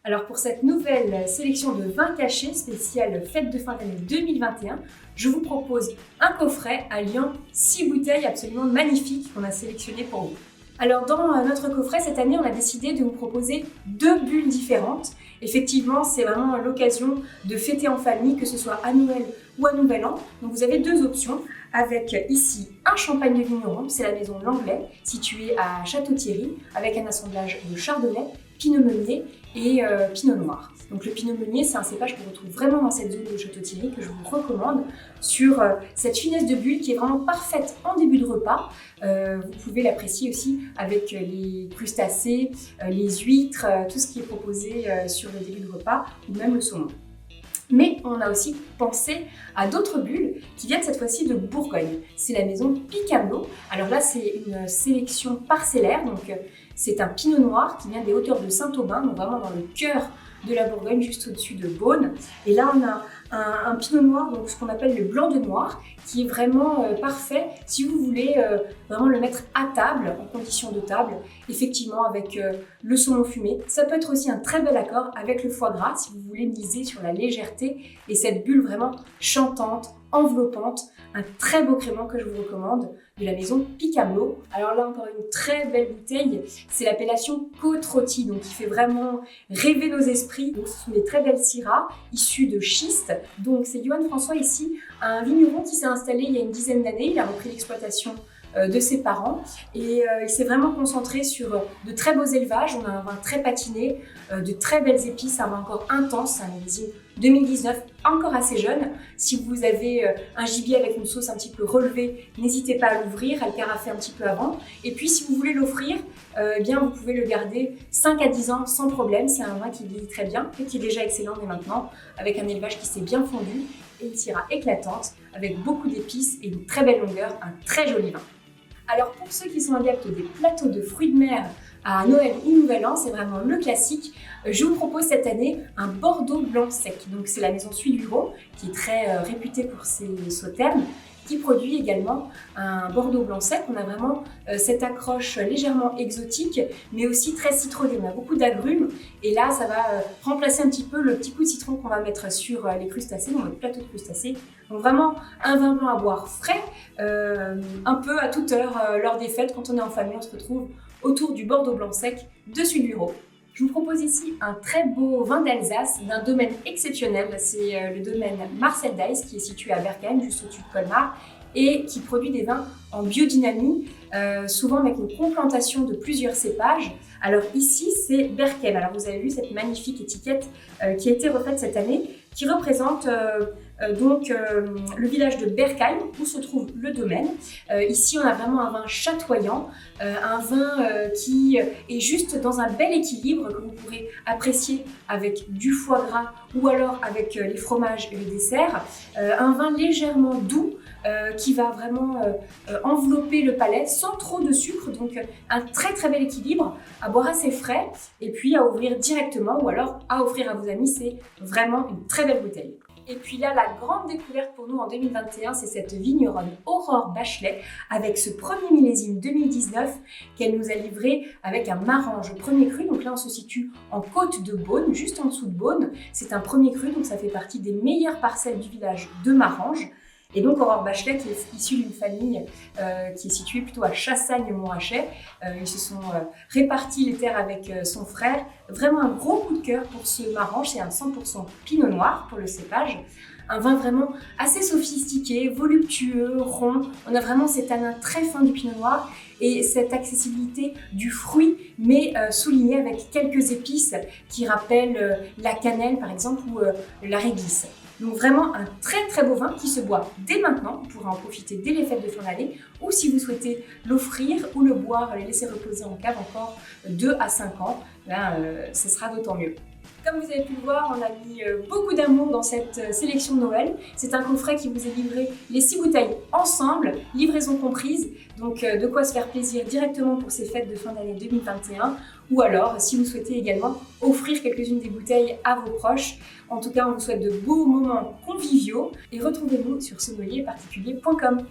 Alors pour cette nouvelle sélection de vins cachés spéciale fête de fin d'année 2021, je vous propose un coffret alliant 6 bouteilles absolument magnifiques qu'on a sélectionnées pour vous. Alors dans notre coffret cette année, on a décidé de vous proposer 2 bulles différentes. Effectivement, c'est vraiment l'occasion de fêter en famille, que ce soit à Noël ou à Nouvel An. Donc vous avez 2 options avec ici un champagne de vigneron, c'est la maison Langlais, située à Château-Thierry, avec un assemblage de chardonnay, pinot meunier et pinot noir. Donc le pinot meunier, c'est un cépage qu'on retrouve vraiment dans cette zone de Château-Thierry que je vous recommande sur cette finesse de bulle qui est vraiment parfaite en début de repas. Vous pouvez l'apprécier aussi avec les crustacés, les huîtres, tout ce qui est proposé sur le début de repas ou même le saumon. Mais on a aussi pensé à d'autres bulles qui viennent cette fois-ci de Bourgogne. C'est la maison Picamelot. Alors là, c'est une sélection parcellaire, donc c'est un pinot noir qui vient des hauteurs de Saint-Aubin, donc vraiment dans le cœur de la Bourgogne, juste au-dessus de Beaune. Et là, on a un pinot noir, donc ce qu'on appelle le blanc de noir, qui est vraiment parfait si vous voulez vraiment le mettre à table, en condition de table, effectivement avec le saumon fumé. Ça peut être aussi un très bel accord avec le foie gras si vous voulez miser sur la légèreté et cette bulle vraiment chantante, enveloppante, un très beau crément que je vous recommande de la maison Picamelot. Alors là encore une très belle bouteille, c'est l'appellation Côte Rôtie, donc qui fait vraiment rêver nos esprits. Donc ce sont des très belles syrahs issues de schiste. Donc c'est Johan François ici, un vigneron qui s'est installé il y a une dizaine d'années, il a repris l'exploitation de ses parents et il s'est vraiment concentré sur de très beaux élevages. On a un vin très patiné, de très belles épices, un vin encore intense, un millésime 2019, encore assez jeune. Si vous avez un gibier avec une sauce un petit peu relevée, n'hésitez pas à l'ouvrir, à le carafer un petit peu avant. Et puis si vous voulez l'offrir, eh bien vous pouvez le garder 5 à 10 ans sans problème. C'est un vin qui vieillit très bien et qui est déjà excellent dès maintenant, avec un élevage qui s'est bien fondu et une syrah éclatante, avec beaucoup d'épices et une très belle longueur, un très joli vin. Alors pour ceux qui sont adeptes des plateaux de fruits de mer à Noël ou Nouvel An, c'est vraiment le classique. Je vous propose cette année un Bordeaux blanc sec. Donc c'est la maison Suilureau qui est très réputée pour ses sauternes, qui produit également un Bordeaux blanc sec. On a vraiment cette accroche légèrement exotique, mais aussi très citronnée. On a beaucoup d'agrumes et là, ça va remplacer un petit peu le petit coup de citron qu'on va mettre sur les crustacés, dans le plateau de crustacés. Donc vraiment un vin blanc à boire frais, un peu à toute heure lors des fêtes. Quand on est en famille, on se retrouve autour du Bordeaux blanc sec de Suilureau. Je vous propose ici un très beau vin d'Alsace d'un domaine exceptionnel. C'est le domaine Marcel Dice qui est situé à Bergheim, juste au-dessus de Colmar, et qui produit des vins en biodynamie, souvent avec une complantation de plusieurs cépages. Alors ici, c'est Bergheim. Alors vous avez vu cette magnifique étiquette qui a été refaite cette année, qui représente le village de Bergheim où se trouve le domaine. Ici, on a vraiment un vin chatoyant, un vin qui est juste dans un bel équilibre que vous pourrez apprécier avec du foie gras ou alors avec les fromages et les desserts. Un vin légèrement doux qui va vraiment envelopper le palais sans trop de sucre, donc un très très bel équilibre à boire assez frais et puis à ouvrir directement ou alors à offrir à vos amis. C'est vraiment une très belle bouteille. Et puis là, la grande découverte pour nous en 2021, c'est cette vigneronne Aurore Bachelet avec ce premier millésime 2019 qu'elle nous a livré avec un Marange premier cru. Donc là, on se situe en côte de Beaune, juste en dessous de Beaune. C'est un premier cru, donc ça fait partie des meilleures parcelles du village de Marange. Et donc Aurore Bachelet qui est issue d'une famille qui est située plutôt à Chassagne-Montrachet. Ils se sont répartis les terres avec son frère. Vraiment un gros coup de cœur pour ce Marange, c'est un 100% pinot noir pour le cépage. Un vin vraiment assez sophistiqué, voluptueux, rond. On a vraiment cet tanin très fin du pinot noir et cette accessibilité du fruit, mais soulignée avec quelques épices qui rappellent la cannelle par exemple ou la réglisse. Donc vraiment un très très beau vin qui se boit dès maintenant, vous pourrez en profiter dès les fêtes de fin d'année ou si vous souhaitez l'offrir ou le boire, le laisser reposer en cave encore 2 à 5 ans, là, ce sera d'autant mieux. Comme vous avez pu le voir, on a mis beaucoup d'amour dans cette sélection de Noël. C'est un coffret qui vous est livré les 6 bouteilles ensemble, livraison comprise. Donc de quoi se faire plaisir directement pour ces fêtes de fin d'année 2021. Ou alors, si vous souhaitez également offrir quelques-unes des bouteilles à vos proches. En tout cas, on vous souhaite de beaux moments conviviaux. Et retrouvez-nous sur sommelierparticulier.com.